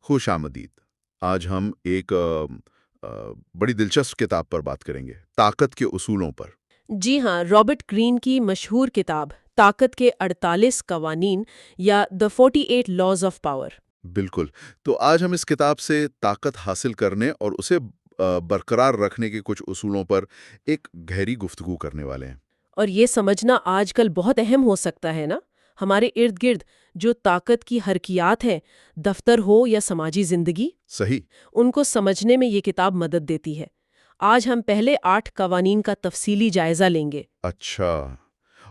خوش آمدید۔ آج ہم ایک بڑی دلچسپ کتاب پر بات کریں گے، طاقت کے اصولوں پر۔ جی ہاں، رابرٹ گرین کی مشہور کتاب طاقت کے 48 قوانین یا The 48 Laws of Power۔ بالکل۔ تو آج ہم اس کتاب سے طاقت حاصل کرنے اور اسے برقرار رکھنے کے کچھ اصولوں پر ایک گہری گفتگو کرنے والے ہیں۔ اور یہ سمجھنا آج کل بہت اہم ہو سکتا ہے نا، ہمارے ارد گرد جو طاقت کی حرکیات ہیں، دفتر ہو یا سماجی زندگی، صحیح۔ ان کو سمجھنے میں یہ کتاب مدد دیتی ہے۔ آج ہم پہلے 8 قوانین کا تفصیلی جائزہ لیں گے۔ اچھا،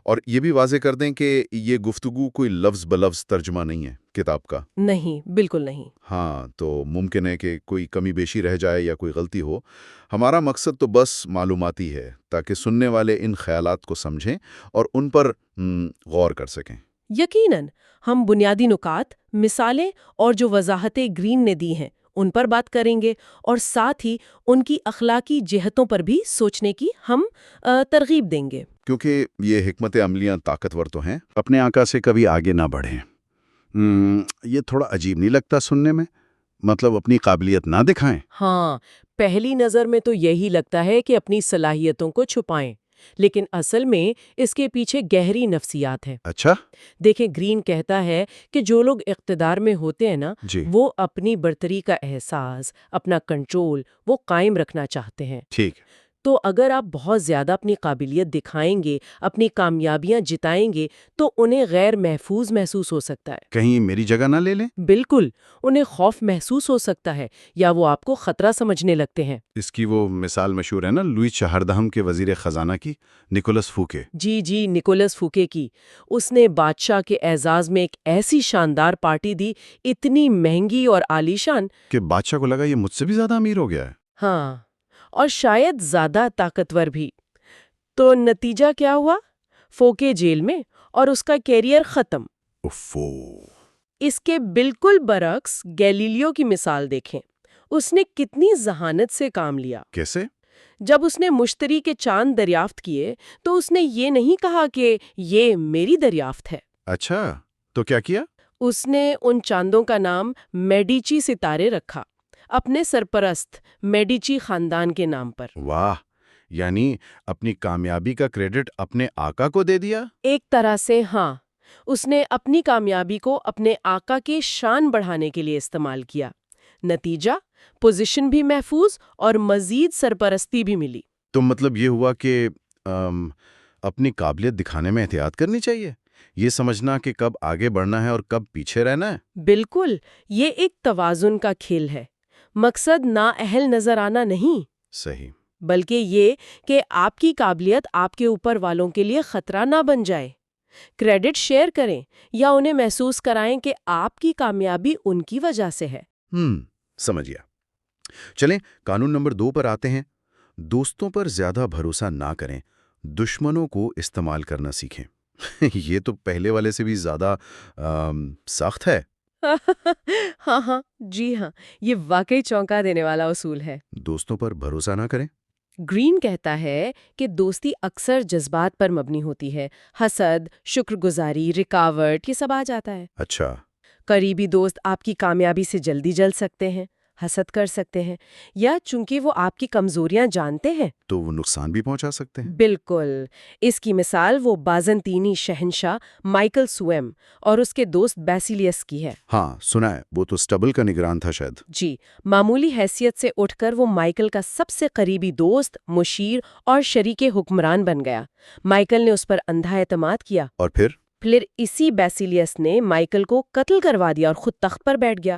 اور یہ بھی واضح کر دیں کہ یہ گفتگو کوئی لفظ بلفظ ترجمہ نہیں ہے کتاب کا۔ نہیں، بالکل نہیں۔ ہاں، تو ممکن ہے کہ کوئی کمی بیشی رہ جائے یا کوئی غلطی ہو۔ ہمارا مقصد تو بس معلوماتی ہے، تاکہ سننے والے ان خیالات کو سمجھیں اور ان پر غور کر سکیں۔ یقیناً ہم بنیادی نکات، مثالیں اور جو وضاحتیں گرین نے دی ہیں ان پر بات کریں گے، اور ساتھ ہی ان کی اخلاقی جہتوں پر بھی سوچنے کی ہم ترغیب دیں گے۔ کیونکہ یہ حکمت عملیاں طاقتور تو ہیں، اپنے آقا سے کبھی آگے نہ بڑھیں۔ یہ تھوڑا عجیب نہیں لگتا سننے میں؟ مطلب اپنی قابلیت نہ دکھائیں۔ ہاں، پہلی نظر میں تو یہی لگتا ہے کہ اپنی صلاحیتوں کو چھپائیں، لیکن اصل میں اس کے پیچھے گہری نفسیات ہے۔ اچھا؟ دیکھیں، گرین کہتا ہے کہ جو لوگ اقتدار میں ہوتے ہیں نا، جی، وہ اپنی برتری کا احساس، اپنا کنٹرول وہ قائم رکھنا چاہتے ہیں۔ ٹھیک۔ تو اگر آپ بہت زیادہ اپنی قابلیت دکھائیں گے، اپنی کامیابیاں جتائیں گے، تو انہیں غیر محفوظ محسوس ہو سکتا ہے۔ کہیں میری جگہ نہ لے لیں؟ بالکل، انہیں خوف محسوس ہو سکتا ہے یا وہ آپ کو خطرہ سمجھنے لگتے ہیں۔ اس کی وہ مثال مشہور ہے نا، لوئس چہردہم کے وزیر خزانہ کی، نکولس فوکے۔ جی، نکولس فوکے کی۔ اس نے بادشاہ کے اعزاز میں ایک ایسی شاندار پارٹی دی، اتنی مہنگی اور عالیشان کہ بادشاہ کو لگا یہ مجھ سے بھی زیادہ امیر ہو گیا ہے۔ ہاں، اور شاید زیادہ طاقتور بھی۔ تو نتیجہ کیا ہوا؟ فوکے جیل میں اور اس کا کیریئر ختم۔ اوفو۔ اس کے بالکل برعکس گیلیلیو کی مثال دیکھیں۔ اس نے کتنی ذہانت سے کام لیا۔ کیسے؟ جب اس نے مشتری کے چاند دریافت کیے تو اس نے یہ نہیں کہا کہ یہ میری دریافت ہے۔ اچھا، تو کیا کیا؟ اس نے ان چاندوں کا نام میڈیچی ستارے رکھا، اپنے سرپرست میڈیچی خاندان کے نام پر۔ واہ، یعنی اپنی کامیابی کا کریڈٹ اپنے آقا کو دے دیا؟ ایک طرح سے ہاں، اس نے اپنی کامیابی کو اپنے آقا کے شان بڑھانے کے لیے استعمال کیا۔ نتیجہ، پوزیشن بھی محفوظ اور مزید سرپرستی بھی ملی۔ تو مطلب یہ ہوا کہ اپنی قابلیت دکھانے میں احتیاط کرنی چاہیے، یہ سمجھنا کہ کب آگے بڑھنا ہے اور کب پیچھے رہنا ہے۔ بالکل، یہ ایک توازن کا کھیل ہے۔ مقصد نااہل نظر آنا نہیں، صحیح۔ بلکہ یہ کہ آپ کی قابلیت آپ کے اوپر والوں کے لیے خطرہ نہ بن جائے۔ کریڈٹ شیئر کریں یا انہیں محسوس کرائیں کہ آپ کی کامیابی ان کی وجہ سے ہے۔ سمجھ گیا۔ چلیں قانون نمبر 2 پر آتے ہیں۔ دوستوں پر زیادہ بھروسہ نہ کریں، دشمنوں کو استعمال کرنا سیکھیں۔ یہ تو پہلے والے سے بھی زیادہ سخت ہے۔ ہاں، جی ہاں، یہ واقعی چونکا دینے والا اصول ہے۔ دوستوں پر بھروسہ نہ کریں۔ گرین کہتا ہے کہ دوستی اکثر جذبات پر مبنی ہوتی ہے۔ حسد، شکر گزاری، رکاوٹ، یہ سب آ جاتا ہے۔ اچھا۔ قریبی دوست آپ کی کامیابی سے جلدی جل سکتے ہیں، حسد کر سکتے ہیں، یا چونکہ وہ آپ کی کمزوریاں جانتے ہیں تو وہ نقصان بھی پہنچا سکتے ہیں۔ بالکل۔ اس کی مثال وہ بازنطینی شہنشاہ مائیکل سویم اور اس کے دوست بیسیلیس کی ہے۔ ہاں سنا ہے، وہ تو اسٹبل کا نگران تھا شاید۔ جی، معمولی حیثیت سے اٹھ کر وہ مائیکل کا سب سے قریبی دوست، مشیر اور شریک حکمران بن گیا۔ مائیکل نے اس پر اندھا اعتماد کیا، اور پھر اسی بیسیلیس نے مائیکل کو قتل کروا دیا اور خود تخت پر بیٹھ گیا۔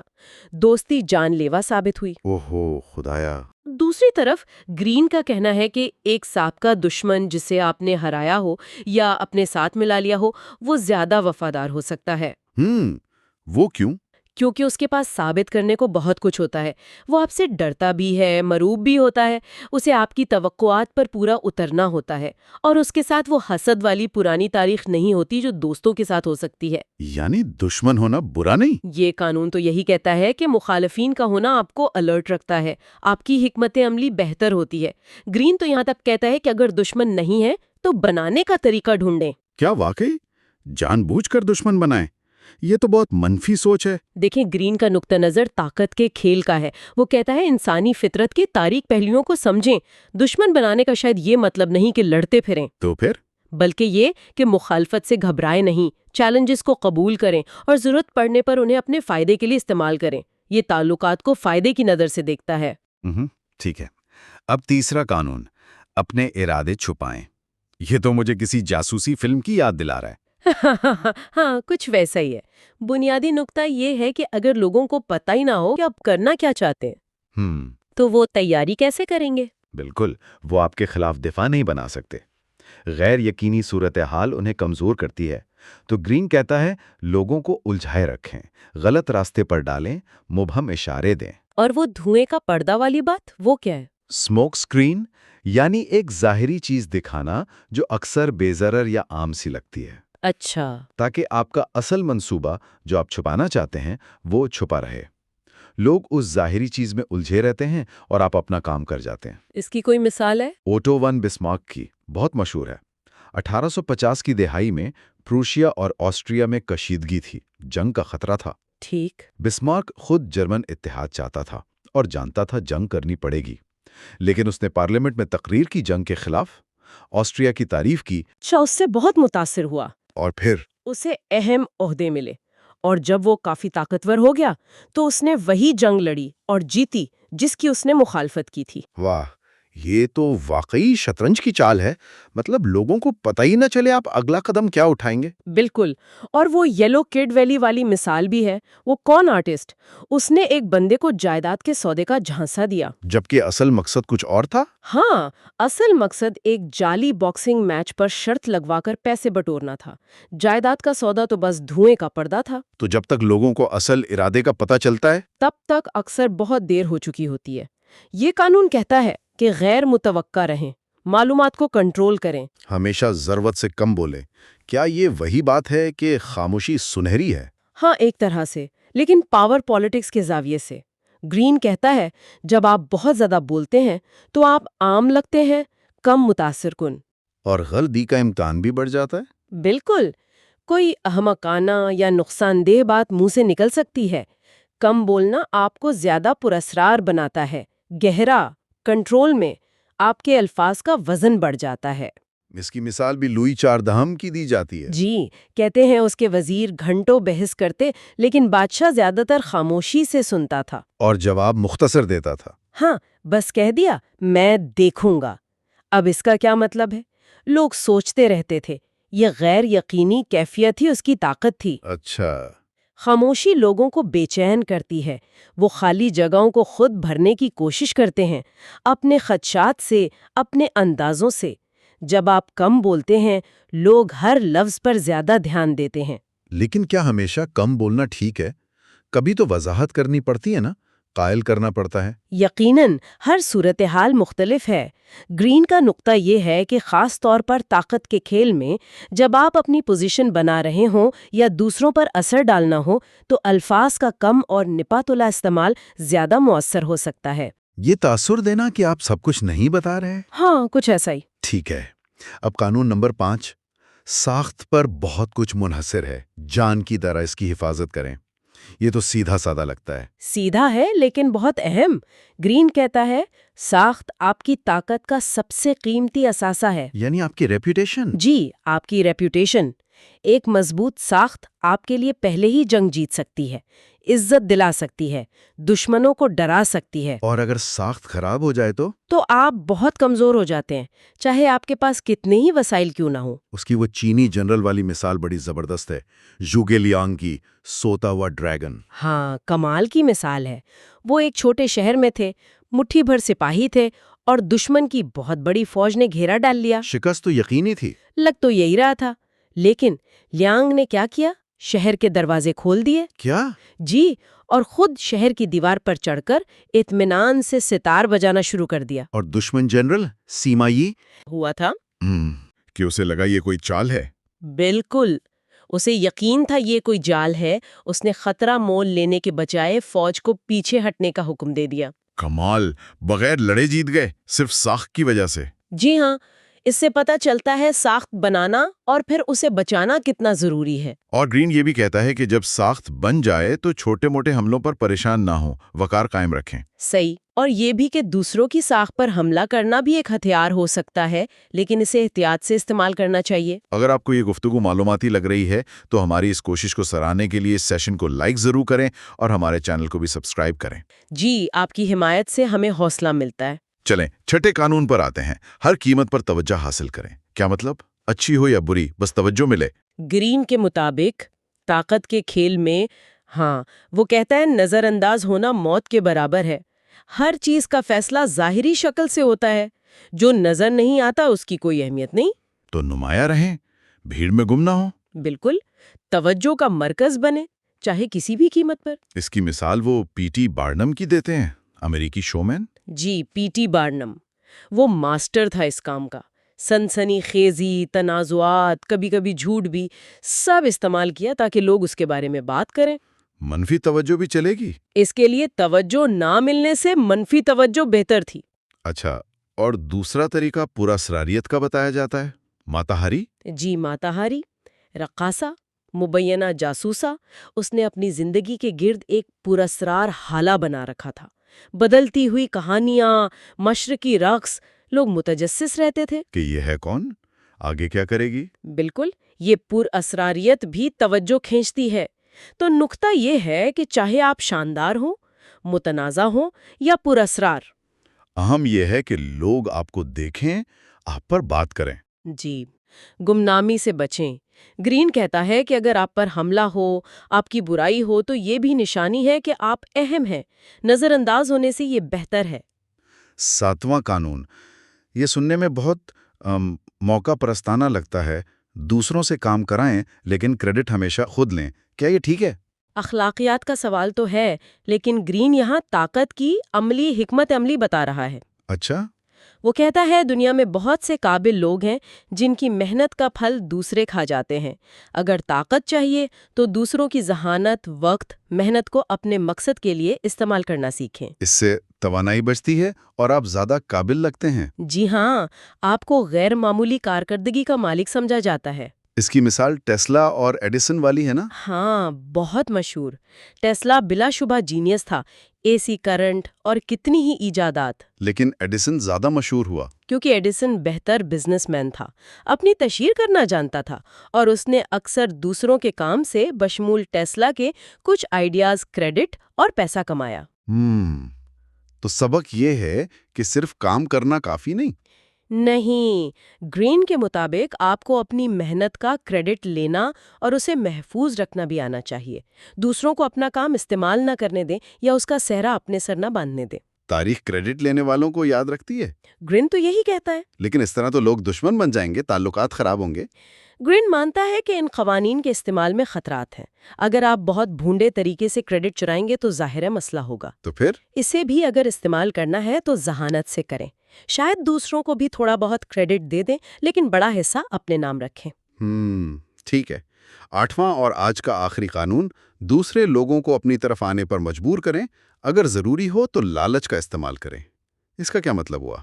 دوستی جان لیوا ثابت ہوئی۔ اوہو خدایا۔ دوسری طرف گرین کا کہنا ہے کہ ایک سابقہ دشمن جسے آپ نے ہرایا ہو یا اپنے ساتھ ملا لیا ہو، وہ زیادہ وفادار ہو سکتا ہے۔ وہ کیوں؟ کیونکہ اس کے پاس ثابت کرنے کو بہت کچھ ہوتا ہے۔ وہ آپ سے ڈرتا بھی ہے، مروب بھی ہوتا ہے، اسے آپ کی توقعات پر پورا اترنا ہوتا ہے، اور اس کے ساتھ وہ حسد والی پرانی تاریخ نہیں ہوتی جو دوستوں کے ساتھ ہو سکتی ہے۔ یعنی دشمن ہونا برا نہیں؟ یہ قانون تو یہی کہتا ہے کہ مخالفین کا ہونا آپ کو الرٹ رکھتا ہے، آپ کی حکمت عملی بہتر ہوتی ہے۔ گرین تو یہاں تک کہتا ہے کہ اگر دشمن نہیں ہے تو بنانے کا طریقہ ڈھونڈیں۔ کیا واقعی؟ جان بوجھ کر دشمن بنائیں؟ یہ تو بہت منفی سوچ ہے۔ دیکھیں گرین کا نقطہ نظر طاقت کے کھیل کا ہے۔ وہ کہتا ہے انسانی فطرت کے تاریک پہلوؤں کو سمجھیں۔ دشمن بنانے کا شاید یہ مطلب نہیں کہ لڑتے پھریں، تو پھر بلکہ یہ کہ مخالفت سے گھبرائے نہیں، چیلنجز کو قبول کریں اور ضرورت پڑنے پر انہیں اپنے فائدے کے لیے استعمال کریں۔ یہ تعلقات کو فائدے کی نظر سے دیکھتا ہے۔ ٹھیک ہے۔ اب تیسرا قانون، اپنے ارادے چھپائیں۔ یہ تو مجھے کسی جاسوسی فلم کی یاد دلا رہا ہے۔ ہاں، کچھ ویسا ہی ہے۔ بنیادی نقطہ یہ ہے کہ اگر لوگوں کو پتہ ہی نہ ہو کہ آپ کرنا کیا چاہتے ہیں تو وہ تیاری کیسے کریں گے؟ بالکل، وہ آپ کے خلاف دفاع نہیں بنا سکتے۔ غیر یقینی صورتحال انہیں کمزور کرتی ہے۔ تو گرین کہتا ہے لوگوں کو الجھائے رکھیں، غلط راستے پر ڈالیں، مبہم اشارے دیں۔ اور وہ دھوئیں کا پردہ والی بات، وہ کیا ہے؟ اسموک سکرین، یعنی ایک ظاہری چیز دکھانا جو اکثر بے ضرر یا عام سی لگتی ہے، اچھا، تاکہ آپ کا اصل منصوبہ جو آپ چھپانا چاہتے ہیں وہ چھپا رہے۔ لوگ اس ظاہری چیز میں الجھے رہتے ہیں اور آپ اپنا کام کر جاتے ہیں۔ اس کی کوئی مثال ہے؟ اوٹو ون بسمارک کی بہت مشہور ہے۔ 1850 کی دہائی میں پروشیا اور آسٹریا میں کشیدگی تھی، جنگ کا خطرہ تھا۔ ٹھیک۔ بسمارک خود جرمن اتحاد چاہتا تھا اور جانتا تھا جنگ کرنی پڑے گی، لیکن اس نے پارلیمنٹ میں تقریر کی جنگ کے خلاف، آسٹریا کی تعریف کی، اس سے بہت متاثر ہوا، اور پھر اسے اہم عہدے ملے، اور جب وہ کافی طاقتور ہو گیا تو اس نے وہی جنگ لڑی اور جیتی جس کی اس نے مخالفت کی تھی۔ واہ، یہ تو واقعی شطرنج کی چال ہے۔ مطلب لوگوں کو پتہ ہی نہ چلے آپ اگلا قدم کیا اٹھائیں گے۔ بالکل، اور وہ یلو کڈ ویلی والی مثال بھی ہے۔ وہ کون آرٹسٹ، اس نے ایک بندے کو جائیداد کے سودے کا جھانسا دیا، جبکہ اصل مقصد کچھ اور تھا۔ ہاں، اصل مقصد ایک جعلی باکسنگ میچ پر شرط لگوا کر پیسے بٹورنا تھا۔ جائیداد کا سودا تو بس دھوئیں کا پردہ تھا۔ تو جب تک لوگوں کو اصل ارادے کا پتہ چلتا ہے، تب تک اکثر بہت دیر ہو چکی ہوتی ہے۔ یہ قانون کہتا ہے کہ غیر متوقع رہیں، معلومات کو کنٹرول کریں۔ ہمیشہ ضرورت سے کم بولیں۔ کیا یہ وہی بات ہے کہ خاموشی سنہری ہے؟ ہاں، ایک طرح سے، لیکن پاور پالیٹکس کے زاویے سے۔ گرین کہتا ہے جب آپ بہت زیادہ بولتے ہیں تو آپ عام لگتے ہیں، کم متاثر کن۔ اور غلطی کا امکان بھی بڑھ جاتا ہے۔ بالکل، کوئی احمقانہ یا نقصان دہ بات منہ سے نکل سکتی ہے۔ کم بولنا آپ کو زیادہ پراسرار بناتا ہے، گہرا، کنٹرول میں، آپ کے الفاظ کا وزن بڑھ جاتا ہے۔ اس کی مثال بھی لوئی چاردہم کی دی جاتی ہے۔ جی، کہتے ہیں اس کے وزیر گھنٹوں بحث کرتے لیکن بادشاہ زیادہ تر خاموشی سے سنتا تھا، اور جواب مختصر دیتا تھا۔ ہاں، بس کہہ دیا میں دیکھوں گا۔ اب اس کا کیا مطلب ہے؟ لوگ سوچتے رہتے تھے، یہ غیر یقینی کیفیت ہی اس کی طاقت تھی۔ اچھا، خاموشی لوگوں کو بے چین کرتی ہے، وہ خالی جگہوں کو خود بھرنے کی کوشش کرتے ہیں، اپنے خدشات سے، اپنے اندازوں سے۔ جب آپ کم بولتے ہیں، لوگ ہر لفظ پر زیادہ دھیان دیتے ہیں۔ لیکن کیا ہمیشہ کم بولنا ٹھیک ہے؟ کبھی تو وضاحت کرنی پڑتی ہے نا، قائل کرنا پڑتا ہے۔ یقیناً ہر صورتحال مختلف ہے۔ گرین کا نقطہ یہ ہے کہ خاص طور پر طاقت کے کھیل میں جب آپ اپنی پوزیشن بنا رہے ہوں یا دوسروں پر اثر ڈالنا ہو تو الفاظ کا کم اور نپا تلا استعمال زیادہ مؤثر ہو سکتا ہے۔ یہ تاثر دینا کہ آپ سب کچھ نہیں بتا رہے۔ ہاں، کچھ ایسا ہی۔ ٹھیک ہے۔ اب قانون نمبر 5، ساخت پر بہت کچھ منحصر ہے، جان کی طرح اس کی حفاظت کریں۔ یہ تو سیدھا سادہ لگتا ہے۔ سیدھا ہے لیکن بہت اہم۔ گرین کہتا ہے ساخت آپ کی طاقت کا سب سے قیمتی اثاثہ ہے۔ یعنی آپ کی ریپوٹیشن۔ جی، آپ کی ریپوٹیشن۔ ایک مضبوط ساخت آپ کے لیے پہلے ہی جنگ جیت سکتی ہے، عزت دلا سکتی ہے، دشمنوں کو ڈرا سکتی ہے۔ اور اگر ساخت خراب ہو جائے تو آپ بہت کمزور ہو جاتے ہیں، چاہے آپ کے پاس کتنے ہی وسائل کیوں نہ ہوں۔ اس کی وہ چینی جنرل والی مثال بڑی زبردست ہے، زhuge liang کی سوتا ہوا ڈریگن۔ ہاں، کمال کی مثال ہے۔ وہ ایک چھوٹے شہر میں تھے، مٹھی بھر سپاہی تھے اور دشمن کی بہت بڑی فوج نے گھیرا ڈال لیا۔ شکست تو یقینی تھی۔ لگ تو یہی رہا تھا، لیکن لیانگ نے کیا کیا؟ شہر کے دروازے کھول دیے۔ کیا؟ جی، اور خود شہر کی دیوار پر چڑھ کر اطمینان سے ستار بجانا شروع کر دیا۔ اور دشمن جنرل سیما یی ہوا تھا کہ اسے لگا یہ کوئی چال ہے۔ بالکل، اسے یقین تھا یہ کوئی جال ہے۔ اس نے خطرہ مول لینے کے بجائے فوج کو پیچھے ہٹنے کا حکم دے دیا۔ کمال، بغیر لڑے جیت گئے، صرف ساخت کی وجہ سے۔ جی ہاں، اس سے پتہ چلتا ہے ساخت بنانا اور پھر اسے بچانا کتنا ضروری ہے۔ اور گرین یہ بھی کہتا ہے کہ جب ساخت بن جائے تو چھوٹے موٹے حملوں پر پریشان نہ ہوں، وقار قائم رکھیں۔ صحیح، اور یہ بھی کہ دوسروں کی ساخت پر حملہ کرنا بھی ایک ہتھیار ہو سکتا ہے، لیکن اسے احتیاط سے استعمال کرنا چاہیے۔ اگر آپ کو یہ گفتگو معلوماتی لگ رہی ہے تو ہماری اس کوشش کو سراہنے کے لیے اس سیشن کو لائک ضرور کریں اور ہمارے چینل کو بھی سبسکرائب کریں۔ جی، آپ کی حمایت سے ہمیں حوصلہ ملتا ہے۔ چلیں چھٹے قانون پر آتے ہیں، ہر قیمت پر توجہ حاصل کریں۔ کیا مطلب؟ اچھی ہو یا بری، بس توجہ ملے۔ گرین کے مطابق طاقت کے کھیل میں وہ کہتا ہے نظر انداز ہونا موت کے برابر ہے۔ ہر چیز کا فیصلہ ظاہری شکل سے ہوتا ہے، جو نظر نہیں آتا اس کی کوئی اہمیت نہیں۔ تو نمایاں رہیں، بھیڑ میں گم نہ ہو۔ بالکل، توجہ کا مرکز بنے، چاہے کسی بھی قیمت پر۔ اس کی مثال وہ پی ٹی بارنم کی دیتے ہیں، امریکی شومین۔ جی، پی ٹی بارنم، وہ ماسٹر تھا اس کام کا۔ سنسنی خیزی، تنازعات، کبھی کبھی جھوٹ بھی، سب استعمال کیا تاکہ لوگ اس کے بارے میں بات کریں۔ منفی توجہ بھی چلے گی؟ اس کے لیے توجہ نہ ملنے سے منفی توجہ بہتر تھی۔ اچھا، اور دوسرا طریقہ پورا اسراریت کا بتایا جاتا ہے، ماتاہاری۔ جی، ماتاہاری، رقاصہ، مبینہ جاسوسہ، اس نے اپنی زندگی کے گرد ایک پراسرار حالہ بنا رکھا تھا۔ بدلتی ہوئی کہانیاں، مشرقی رقص، لوگ متجسس رہتے تھے کہ یہ ہے کون، آگے کیا کرے گی۔ بالکل، یہ پراسراریت بھی توجہ کھینچتی ہے۔ تو نکتہ یہ ہے کہ چاہے آپ شاندار ہوں، متنازع ہوں یا پراسرار، اہم یہ ہے کہ لوگ آپ کو دیکھیں، آپ پر بات کریں۔ جی، گمنامی سے بچیں۔ گرین کہتا ہے کہ اگر آپ پر حملہ ہو، آپ کی برائی ہو، تو یہ بھی نشانی ہے کہ آپ اہم ہیں۔ نظر انداز ہونے سے یہ بہتر ہے۔ 7واں قانون، یہ سننے میں بہت موقع پرستانہ لگتا ہے، دوسروں سے کام کرائیں لیکن کریڈٹ ہمیشہ خود لیں۔ کیا یہ ٹھیک ہے؟ اخلاقیات کا سوال تو ہے، لیکن گرین یہاں طاقت کی عملی حکمت عملی بتا رہا ہے۔ اچھا، وہ کہتا ہے دنیا میں بہت سے قابل لوگ ہیں جن کی محنت کا پھل دوسرے کھا جاتے ہیں۔ اگر طاقت چاہیے تو دوسروں کی ذہانت، وقت، محنت کو اپنے مقصد کے لیے استعمال کرنا سیکھیں۔ اس سے توانائی بچتی ہے اور آپ زیادہ قابل لگتے ہیں۔ جی ہاں، آپ کو غیر معمولی کارکردگی کا مالک سمجھا جاتا ہے۔ اس کی مثال ٹیسلا اور ایڈیسن والی ہے نا؟ ہاں، بہت مشہور۔ ٹیسلا بلا شبہ جینیس تھا، اے سی کرنٹ اور کتنی ہی ایجادات۔ لیکن ایڈیسن زیادہ مشہور ہوا کیونکہ ایڈیسن بہتر بزنس مین تھا، اپنی تشہیر کرنا جانتا تھا، اور اس نے اکثر دوسروں کے کام سے بشمول ٹیسلا کے کچھ آئیڈیاز کریڈٹ اور پیسہ کمایا۔ تو سبق یہ ہے کہ صرف کام کرنا کافی نہیں۔ نہیں، گرین کے مطابق آپ کو اپنی محنت کا کریڈٹ لینا اور اسے محفوظ رکھنا بھی آنا چاہیے۔ دوسروں کو اپنا کام استعمال نہ کرنے دیں یا اس کا سہرا اپنے سر نہ باندھنے دیں۔ تاریخ کریڈٹ لینے والوں کو یاد رکھتی ہے، گرین تو یہی کہتا ہے۔ لیکن اس طرح تو لوگ دشمن بن جائیں گے، تعلقات خراب ہوں گے۔ گرین مانتا ہے کہ ان قوانین کے استعمال میں خطرات ہیں۔ اگر آپ بہت بھونڈے طریقے سے کریڈٹ چرائیں گے تو ظاہر ہے مسئلہ ہوگا۔ تو پھر اسے بھی اگر استعمال کرنا ہے تو ذہانت سے کریں۔ شاید دوسروں کو بھی تھوڑا بہت کریڈٹ دے دیں، لیکن بڑا حصہ اپنے نام رکھیں۔ ٹھیک ہے۔ 8واں اور آج کا آخری قانون، دوسرے لوگوں کو اپنی طرف آنے پر مجبور کریں، اگر ضروری ہو تو لالچ کا استعمال کریں۔ اس کا کیا مطلب ہوا؟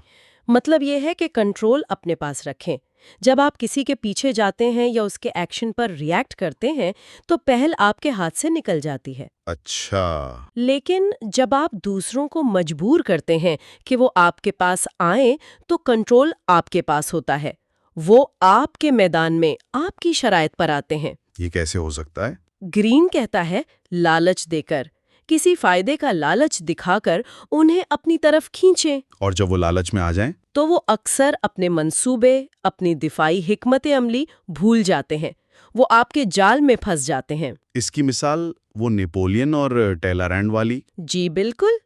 مطلب یہ ہے کہ کنٹرول اپنے پاس رکھیں۔ جب آپ کسی کے پیچھے جاتے ہیں یا اس کے ایکشن پر ریئیکٹ کرتے ہیں تو پہل آپ کے ہاتھ سے نکل جاتی ہے۔ اچھا، لیکن جب آپ دوسروں کو مجبور کرتے ہیں کہ وہ آپ کے پاس آئیں تو کنٹرول آپ کے پاس ہوتا ہے۔ وہ آپ کے میدان میں آپ کی شرائط پر آتے ہیں۔ یہ کیسے ہو سکتا ہے؟ گرین کہتا ہے لالچ دے کر، کسی فائدے کا لالچ دکھا کر انہیں اپنی طرف کھینچیں۔ اور جب وہ لالچ میں آ جائیں تو وہ اکثر اپنے منصوبے، اپنی دفاعی حکمت عملی بھول جاتے ہیں، وہ آپ کے جال میں پھنس جاتے ہیں۔ اس کی مثال وہ نیپولین اور ٹیلرینڈ والی؟ جی بالکل۔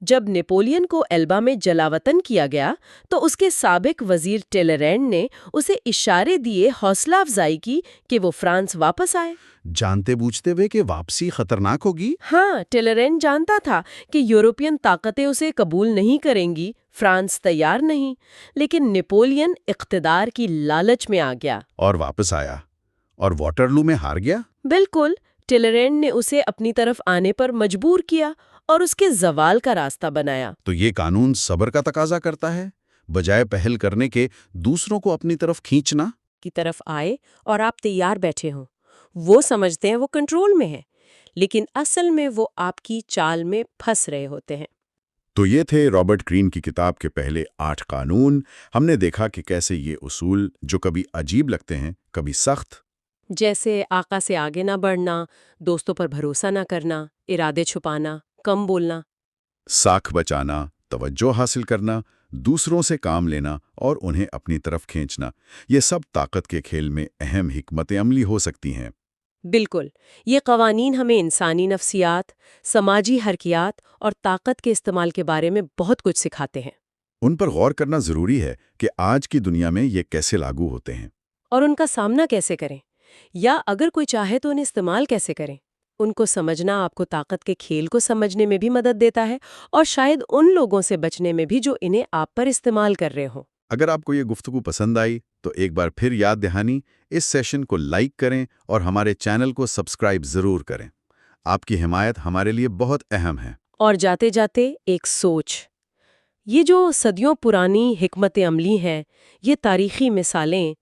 جب نیپولین کو ایلبا میں جلاوطن کیا گیا تو اس کے سابق وزیر ٹیلرینڈ نے اسے اشارے دیے حوصلہ افزائی کی کہ وہ فرانس واپس آئے۔ جانتے بوجھتے ہوئے کہ واپسی خطرناک ہوگی؟ ہاں، ٹیلرینڈ جانتا تھا کہ یورپین طاقتیں اسے قبول نہیں کریں گی، فرانس تیار نہیں، لیکن نیپولین اقتدار کی لالچ میں آ گیا اور واپس آیا اور واٹرلو میں ہار گیا۔ بالکل، ٹیلرینڈ نے اسے اپنی طرف آنے پر مجبور کیا اور اس کے زوال کا راستہ بنایا۔ تو یہ قانون صبر کا تقاضا کرتا ہے، بجائے پہل کرنے کے دوسروں کو اپنی طرف کھینچنا۔ کی طرف آئے اور آپ تیار بیٹھے ہوں، وہ سمجھتے ہیں وہ کنٹرول میں ہے، لیکن اصل میں وہ آپ کی چال میں پھنس رہے ہوتے ہیں۔ تو یہ تھے رابرٹ گرین کی کتاب کے پہلے 8 قانون۔ ہم نے دیکھا کہ کیسے یہ اصول جو کبھی عجیب لگتے ہیں، کبھی سخت، جیسے آقا سے آگے نہ بڑھنا، دوستوں پر بھروسہ نہ کرنا، ارادے چھپانا، کم بولنا، ساکھ بچانا، توجہ حاصل کرنا، دوسروں سے کام لینا اور انہیں اپنی طرف کھینچنا، یہ سب طاقت کے کھیل میں اہم حکمت عملی ہو سکتی ہیں۔ بالکل، یہ قوانین ہمیں انسانی نفسیات، سماجی حرکیات اور طاقت کے استعمال کے بارے میں بہت کچھ سکھاتے ہیں، ان پر غور کرنا ضروری ہے کہ آج کی دنیا میں یہ کیسے لاگو ہوتے ہیں۔ اور ان کا سامنا کیسے کریں، یا اگر کوئی چاہے تو انہیں استعمال کیسے کریں۔ ان کو سمجھنا آپ کو طاقت کے کھیل کو سمجھنے میں بھی مدد دیتا ہے، اور شاید ان لوگوں سے بچنے میں بھی جو انہیں آپ پر استعمال کر رہے ہوں۔ اگر آپ کو یہ گفتگو پسند آئی تو ایک بار پھر یاد دہانی، اس سیشن کو لائک کریں اور ہمارے چینل کو سبسکرائب ضرور کریں۔ آپ کی حمایت ہمارے لیے بہت اہم ہے۔ اور جاتے جاتے ایک سوچ، یہ جو صدیوں پرانی حکمت عملی ہیں، یہ تاریخی مثالیں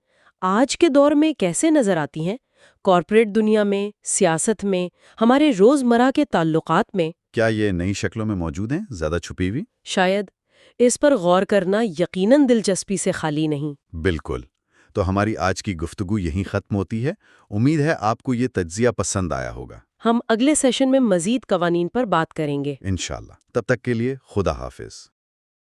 آج کے دور میں کیسے نظر آتی ہیں؟ کارپوریٹ دنیا میں، سیاست میں، ہمارے روزمرہ کے تعلقات میں؟ کیا یہ نئی شکلوں میں موجود ہیں، زیادہ چھپی ہوئی؟ شاید۔ اس پر غور کرنا یقیناً دلچسپی سے خالی نہیں۔ بالکل۔ تو ہماری آج کی گفتگو یہیں ختم ہوتی ہے۔ امید ہے آپ کو یہ تجزیہ پسند آیا ہوگا۔ ہم اگلے سیشن میں مزید قوانین پر بات کریں گے۔ انشاءاللہ۔ تب تک کے لیے خدا حافظ۔